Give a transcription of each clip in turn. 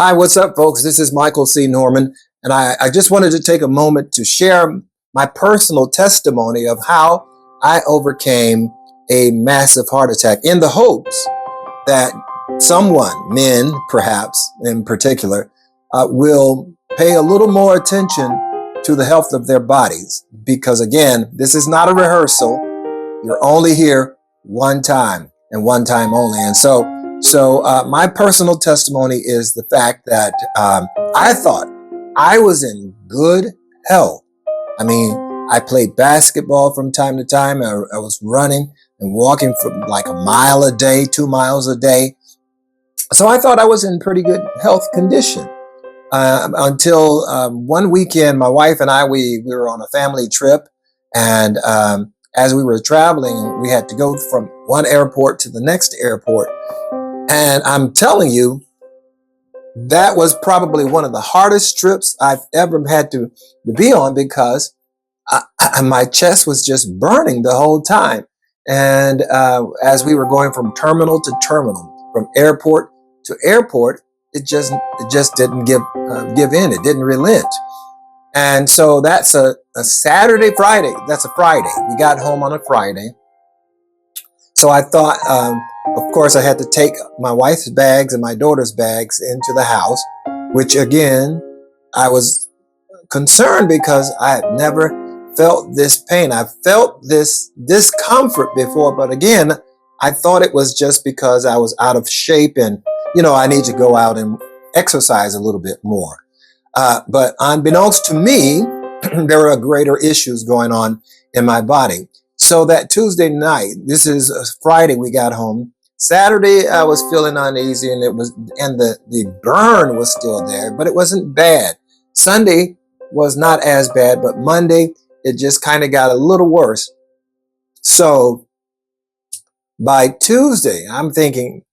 Hi, what's up, folks? This is Michael C. Norman, and I just wanted to take a moment to share my personal testimony of how I overcame a massive heart attack in the hopes that someone, men perhaps in particular, will pay a little more attention to the health of their bodies. Because again, this is not a rehearsal. You're only here one time and one time only. And so my personal testimony is the fact that I thought I was in good health. I mean, I played basketball from time to time. I was running and walking for like a mile a day, 2 miles a day. So I thought I was in pretty good health condition until one weekend, my wife and I, we were on a family trip. And as we were traveling, we had to go from one airport to the next airport. And I'm telling you, that was probably one of the hardest trips I've ever had to be on because my chest was just burning the whole time. And as we were going from terminal to terminal, from airport to airport, it just didn't give in. It didn't relent. And so that's a Saturday, Friday. That's a Friday. We got home on a Friday. So I thought, of course, I had to take my wife's bags and my daughter's bags into the house, which again, I was concerned because I had never felt this pain. I felt this discomfort before, but again, I thought it was just because I was out of shape and, I need to go out and exercise a little bit more. But unbeknownst to me, there were greater issues going on in my body. So that Tuesday night, this is Friday, we got home. Saturday, I was feeling uneasy and the burn was still there, but it wasn't bad. Sunday was not as bad, but Monday, it just kind of got a little worse. So by Tuesday, I'm thinking,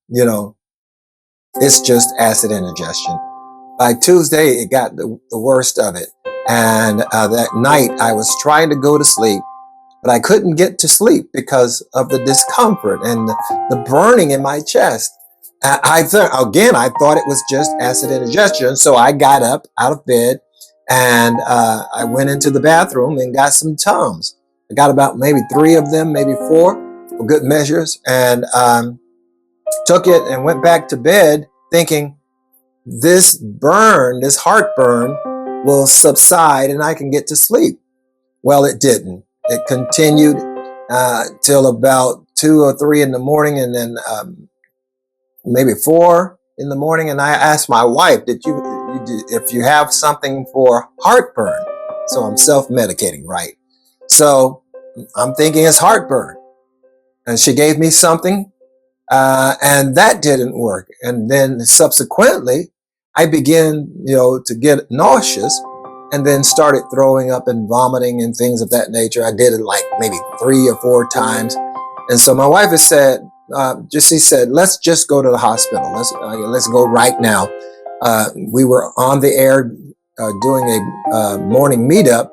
it's just acid indigestion. By Tuesday, it got the worst of it. And that night, I was trying to go to sleep, but I couldn't get to sleep because of the discomfort and the burning in my chest. I thought it was just acid indigestion. So I got up out of bed and I went into the bathroom and got some Tums. I got about maybe 3 of them, maybe 4 for good measures, and took it and went back to bed thinking this heartburn will subside and I can get to sleep. Well, it didn't. It continued till about 2 or 3 in the morning, and then maybe 4 in the morning. And I asked my wife, if you have something for heartburn? So I'm self-medicating, right? So I'm thinking it's heartburn. And she gave me something, and that didn't work. And then subsequently, I began, to get nauseous, and then started throwing up and vomiting and things of that nature. I did it like maybe 3 or 4 times. And so my wife has said, she said, let's just go to the hospital. Let's go right now. We were on the air doing a morning meetup,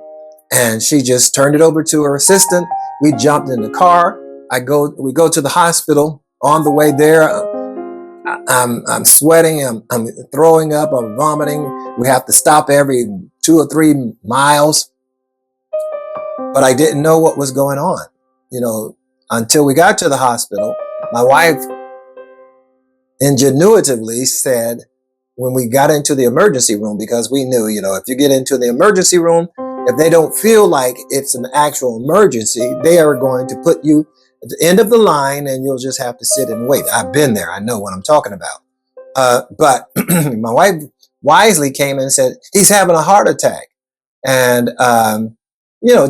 and she just turned it over to her assistant. We jumped in the car. We go to the hospital. On the way there, I'm sweating, I'm throwing up, I'm vomiting. We have to stop every 2 or 3 miles. But I didn't know what was going on, until we got to the hospital. My wife ingenuitively said, when we got into the emergency room, because we knew, if you get into the emergency room, if they don't feel like it's an actual emergency, they are going to put you at the end of the line and you'll just have to sit and wait. I've been there. I know what I'm talking about. But my wife wisely came in and said, he's having a heart attack. And,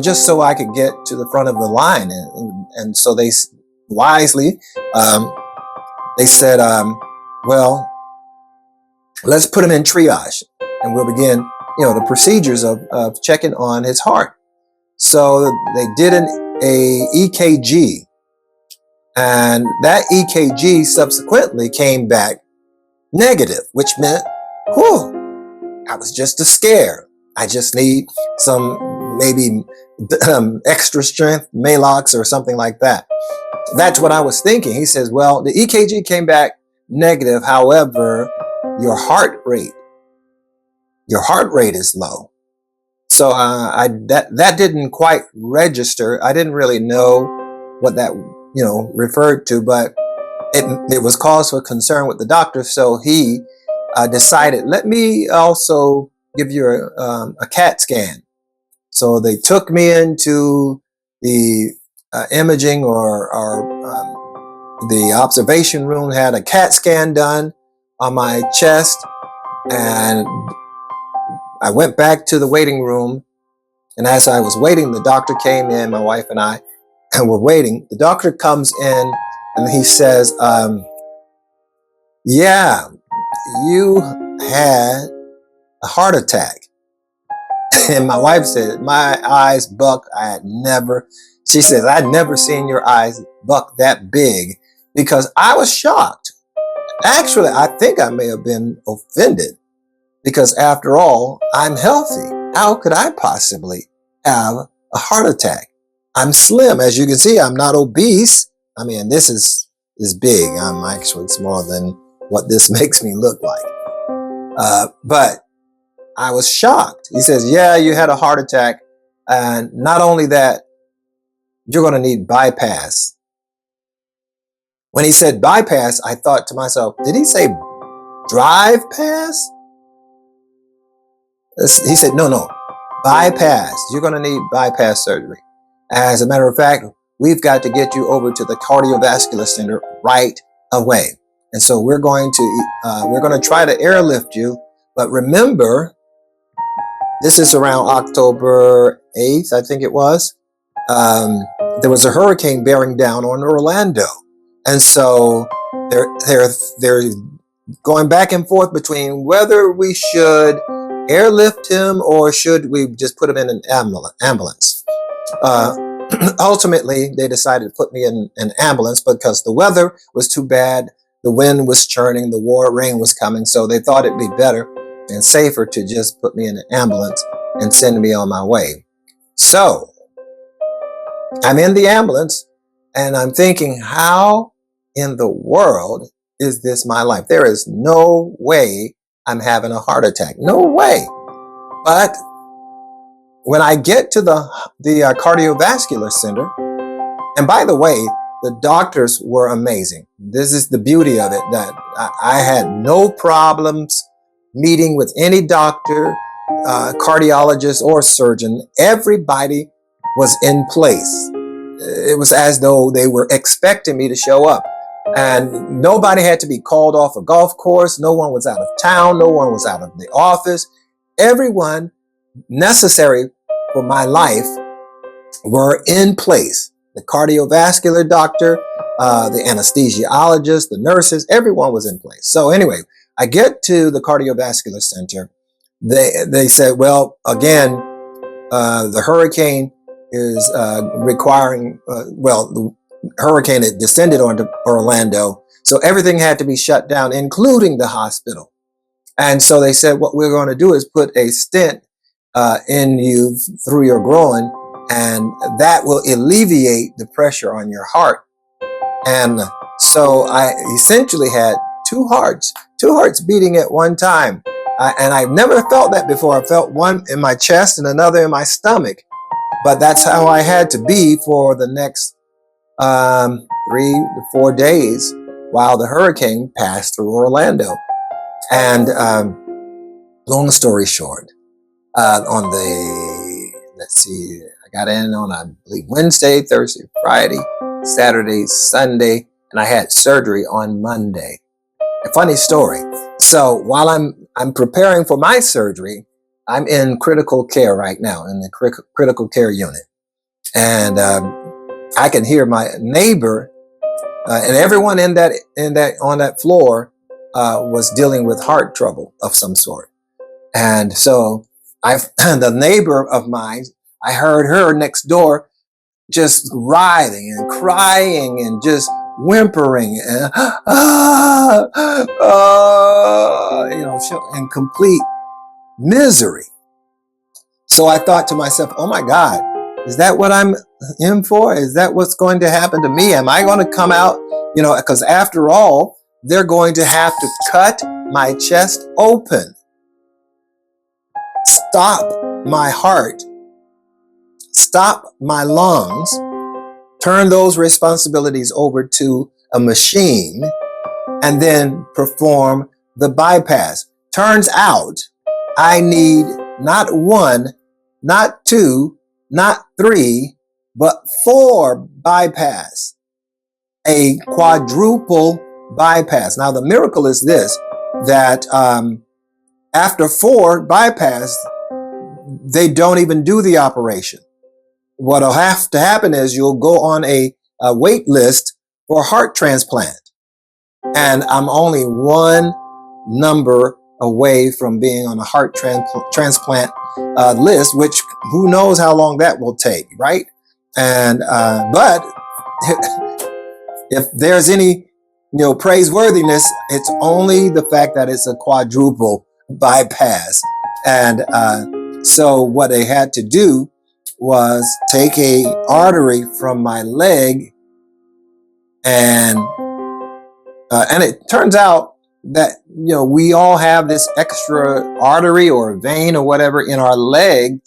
just so I could get to the front of the line. And so they wisely, they said, well, let's put him in triage and we'll begin, the procedures of checking on his heart. So they did a EKG. And that EKG subsequently came back negative, which meant, I was just a scare. I just need some maybe extra strength Maalox or something like that. That's what I was thinking. He says, well, the EKG came back negative. However, your heart rate is low. So that didn't quite register. I didn't really know what that referred to, but it was cause for concern with the doctor. So he decided, let me also give you a CAT scan. So they took me into the imaging or the observation room, had a CAT scan done on my chest, and I went back to the waiting room. And as I was waiting, the doctor came in, my wife and I, and we're waiting. The doctor comes in and he says, yeah, you had a heart attack. And my wife said, my eyes buck. She says, I'd never seen your eyes buck that big, because I was shocked. Actually, I think I may have been offended, because after all, I'm healthy. How could I possibly have a heart attack? I'm slim. As you can see, I'm not obese. I mean, this is big. I'm actually smaller than what this makes me look like. But I was shocked. He says, yeah, you had a heart attack. And not only that, you're going to need bypass. When he said bypass, I thought to myself, did he say drive pass? He said, no, bypass. You're going to need bypass surgery. As a matter of fact, we've got to get you over to the cardiovascular center right away. And so we're going to try to airlift you. But remember, this is around October 8th, I think it was. There was a hurricane bearing down on Orlando. And so they're going back and forth between whether we should airlift him or should we just put him in an ambulance. Ultimately, they decided to put me in an ambulance because the weather was too bad. The wind was churning, the rain was coming. So they thought it'd be better and safer to just put me in an ambulance and send me on my way. So I'm in the ambulance and I'm thinking, how in the world is this my life? There is no way I'm having a heart attack. No way. But when I get to the cardiovascular center, and by the way, the doctors were amazing. This is the beauty of it, that I had no problems meeting with any doctor, cardiologist, or surgeon. Everybody was in place. It was as though they were expecting me to show up. And nobody had to be called off a golf course. No one was out of town. No one was out of the office. Everyone necessary for my life were in place. The cardiovascular doctor, the anesthesiologist, the nurses, everyone was in place. So anyway, I get to the cardiovascular center. They said, well, again, the hurricane is requiring, the hurricane had descended onto Orlando. So everything had to be shut down, including the hospital. And so they said, what we're going to do is put a stent in you through your groin, and that will alleviate the pressure on your heart. And so I essentially had two hearts beating at one time. And I've never felt that before. I felt one in my chest and another in my stomach. But that's how I had to be for the next 3 to 4 days while the hurricane passed through Orlando. And long story short, on I got in on, I believe, Wednesday, Thursday, Friday, Saturday, Sunday, and I had surgery on Monday. A funny story. So while I'm preparing for my surgery, I'm in critical care right now, in the critical care unit. And I can hear my neighbor and everyone on that floor was dealing with heart trouble of some sort. And so the neighbor of mine, I heard her next door just writhing and crying and just whimpering and in complete misery. So I thought to myself, oh my God, is that what I'm in for? Is that what's going to happen to me? Am I going to come out? Because after all, they're going to have to cut my chest open, stop my heart, stop my lungs, turn those responsibilities over to a machine, and then perform the bypass. Turns out I need not one, not two, not three, but 4 bypass, a quadruple bypass. Now, the miracle is this, that after 4 bypass, they don't even do the operation. What'll have to happen is you'll go on a wait list for heart transplant. And I'm only one number away from being on a heart transplant list, which who knows how long that will take, right? And but if there's any praiseworthiness, it's only the fact that it's a quadruple bypass. And so what they had to do was take a artery from my leg, and it turns out that we all have this extra artery or vein or whatever in our leg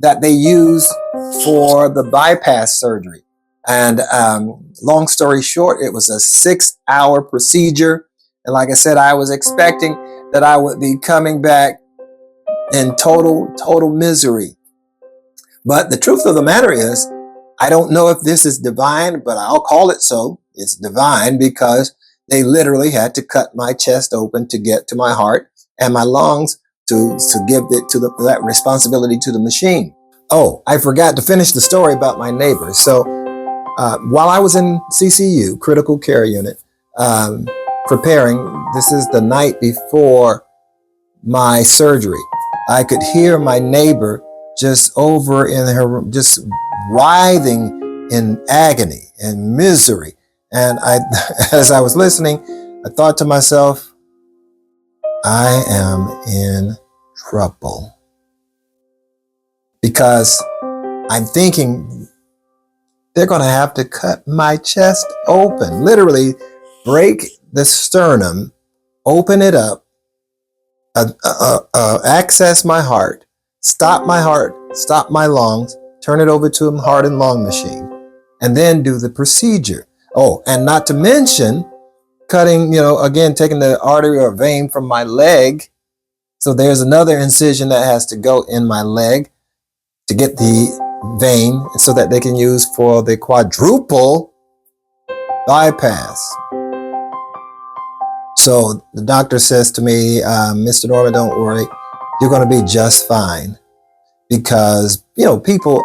that they use for the bypass surgery. And long story short, it was a 6-hour procedure. And like I said, I was expecting that I would be coming back in total misery. But the truth of the matter is, I don't know if this is divine, but I'll call it so. It's divine because they literally had to cut my chest open to get to my heart and my lungs to give it to that responsibility to the machine. Oh, I forgot to finish the story about my neighbor. So while I was in CCU, critical care unit, preparing, this is the night before my surgery, I could hear my neighbor just over in her room, just writhing in agony and misery. And as I was listening, I thought to myself, I am in trouble. Because I'm thinking they're going to have to cut my chest open, literally break the sternum, open it up, access my heart, stop my lungs, turn it over to a heart and lung machine, and then do the procedure. Oh, and not to mention cutting, again, taking the artery or vein from my leg. So there's another incision that has to go in my leg to get the vein so that they can use for the quadruple bypass. So the doctor says to me, Mr. Norman, don't worry, you're going to be just fine, because, people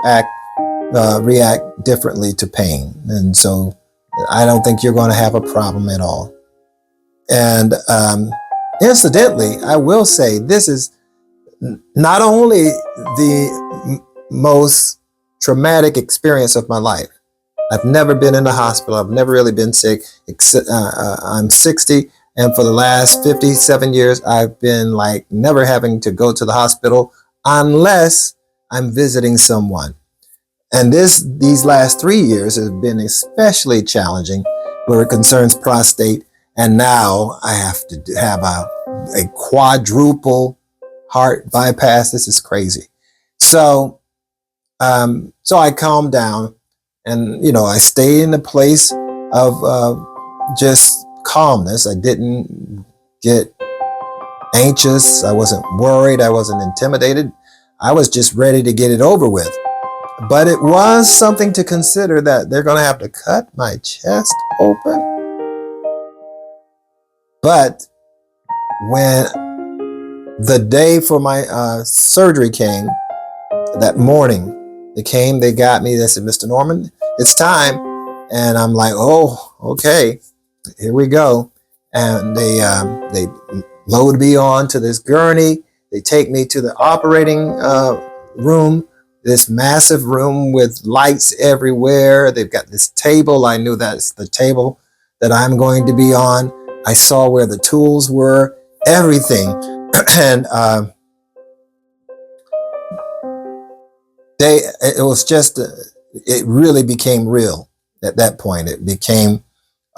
react differently to pain. And so I don't think you're going to have a problem at all. And incidentally, I will say this is not only the most traumatic experience of my life. I've never been in the hospital. I've never really been sick. I'm 60, and for the last 57 years, I've been never having to go to the hospital unless I'm visiting someone. And these last 3 years have been especially challenging where it concerns prostate. And now I have to have a quadruple heart bypass. This is crazy. So I calmed down, and, I stayed in a place of just calmness. I didn't get anxious. I wasn't worried. I wasn't intimidated. I was just ready to get it over with. But it was something to consider that they're going to have to cut my chest open. But when the day for my surgery came, that morning, they got me, they said, Mr. Norman, it's time. And I'm like, oh, okay, here we go. And they load me on to this gurney. They take me to the operating room, this massive room with lights everywhere. They've got this table. I knew that's the table that I'm going to be on. I saw where the tools were, everything. And it really became real at that point. It became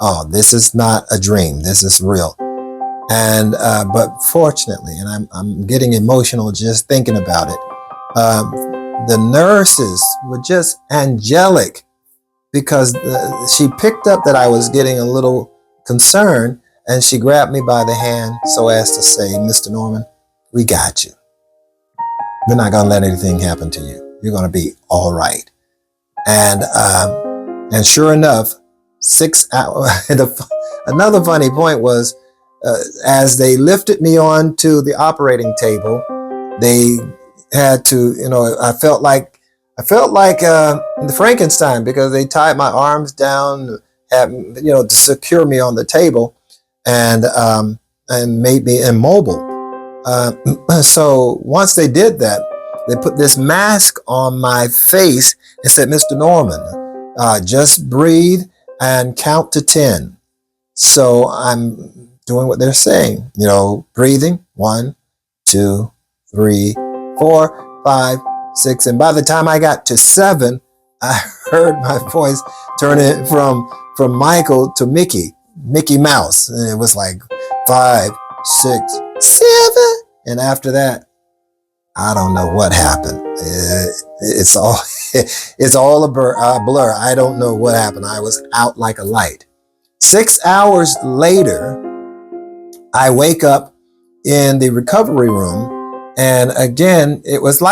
oh, this is not a dream. This is real. And but fortunately, and I'm getting emotional just thinking about it. The nurses were just angelic because she picked up that I was getting a little concerned, and she grabbed me by the hand so as to say, "Mr. Norman, we got you. We're not going to let anything happen to you. You're going to be all right." And sure enough, 6 hours. Another funny point was, as they lifted me onto the operating table, they had to, I felt like the Frankenstein, because they tied my arms down, to secure me on the table, and made me immobile. So once they did that, they put this mask on my face and said, "Mr. Norman, just breathe and count to 10. So I'm doing what they're saying, breathing 1, 2, 3, 4, 5, 6. And by the time I got to 7, I heard my voice turn it from Michael to Mickey Mouse. And it was like 5, 6, 7. And after that, I don't know what happened. It's all a blur. I don't know what happened. I was out like a light. 6 hours later, I wake up in the recovery room, and again, it was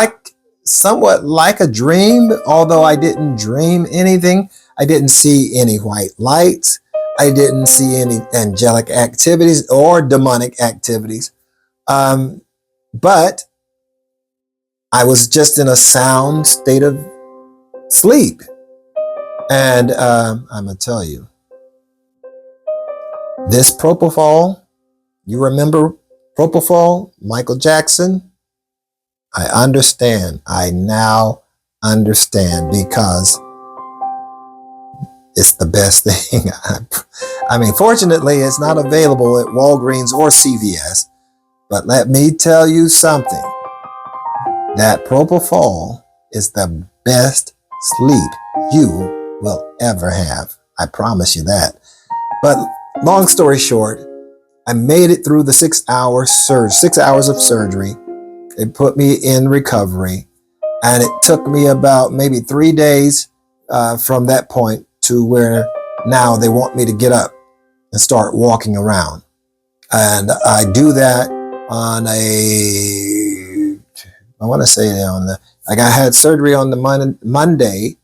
somewhat like a dream, although I didn't dream anything. I didn't see any white lights. I didn't see any angelic activities or demonic activities. But I was just in a sound state of sleep. And I'm going to tell you, this propofol, you remember propofol, Michael Jackson? I understand. I now understand, because it's the best thing. I mean, fortunately, it's not available at Walgreens or CVS. But let me tell you something. That propofol is the best sleep you will ever have. I promise you that. But long story short, I made it through the 6 hours of surgery. They put me in recovery, and it took me about maybe 3 days from that point to where now they want me to get up and start walking around. And I do that on I had surgery on the Monday,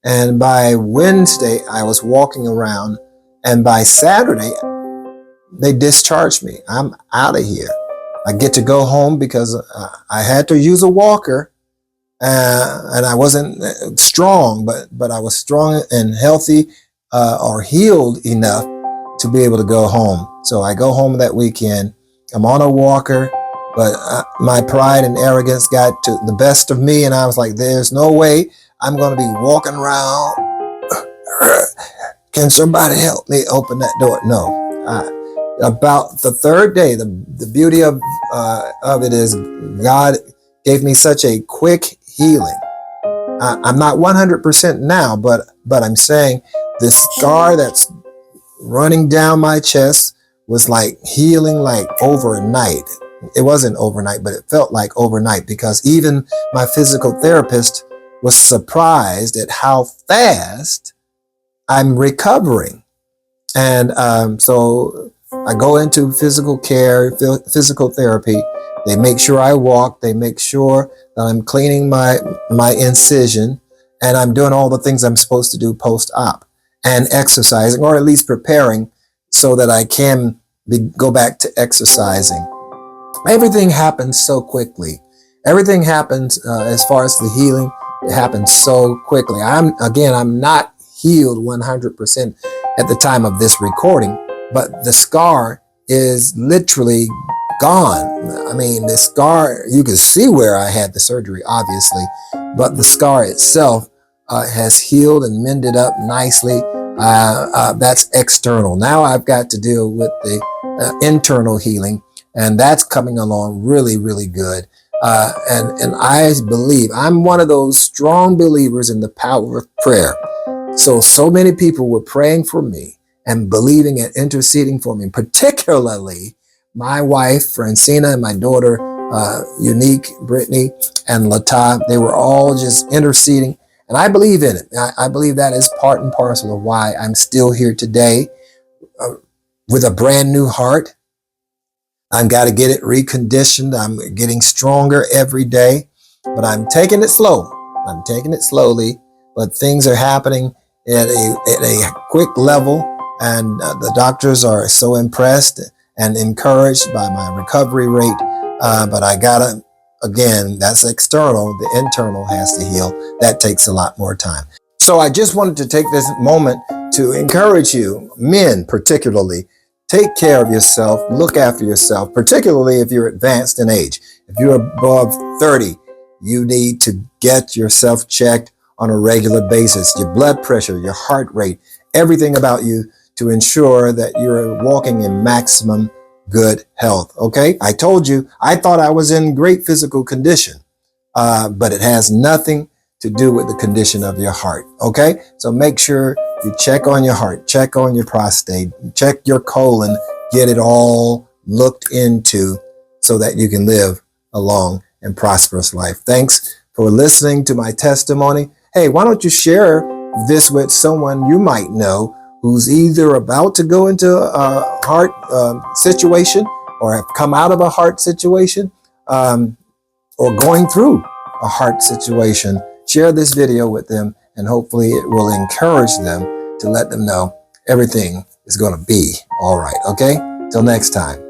and by Wednesday I was walking around, and by Saturday they discharged me. I'm out of here. I get to go home because I had to use a walker, and I wasn't strong, but I was strong and healthy or healed enough to be able to go home. So I go home that weekend. I'm on a walker, but my pride and arrogance got to the best of me, and I was like, there's no way I'm going to be walking around. Can somebody help me open that door? No. About the third day, the beauty of it is God gave me such a quick healing. I'm not 100% now, but I'm saying the scar that's running down my chest was like healing like overnight. It wasn't overnight, but it felt like overnight, because even my physical therapist was surprised at how fast I'm recovering. And so I go into physical care, physical therapy. They make sure I walk. They make sure that I'm cleaning my incision, and I'm doing all the things I'm supposed to do post-op, and exercising, or at least preparing so that I can go back to exercising. Everything happens so quickly. Everything happens as far as the healing. It happens so quickly. I'm not healed 100% at the time of this recording, but the scar is literally gone. I mean, the scar, you can see where I had the surgery, obviously, but the scar itself has healed and mended up nicely. That's external. Now I've got to deal with the internal healing, and that's coming along really, really good. And I believe, I'm one of those strong believers in the power of prayer. So many people were praying for me, and believing and interceding for me, particularly my wife, Francina, and my daughter, Unique, Brittany, and Lata. They were all just interceding. And I believe in it. I believe that is part and parcel of why I'm still here today with a brand new heart. I've got to get it reconditioned. I'm getting stronger every day, but I'm taking it slow. I'm taking it slowly, but things are happening at a quick level, and the doctors are so impressed and encouraged by my recovery rate. But I gotta, again, that's external. The internal has to heal. That takes a lot more time. So I just wanted to take this moment to encourage you, men particularly, take care of yourself, look after yourself, particularly if you're advanced in age. If you're above 30, you need to get yourself checked on a regular basis, your blood pressure, your heart rate, everything about you to ensure that you're walking in maximum good health. Okay. I told you, I thought I was in great physical condition, but it has nothing to do with the condition of your heart. Okay. So make sure you check on your heart, check on your prostate, check your colon, get it all looked into so that you can live a long and prosperous life. Thanks for listening to my testimony. Hey, why don't you share this with someone you might know who's either about to go into a heart situation or have come out of a heart situation or going through a heart situation. Share this video with them, and hopefully it will encourage them to let them know everything is going to be all right. Okay? Till next time.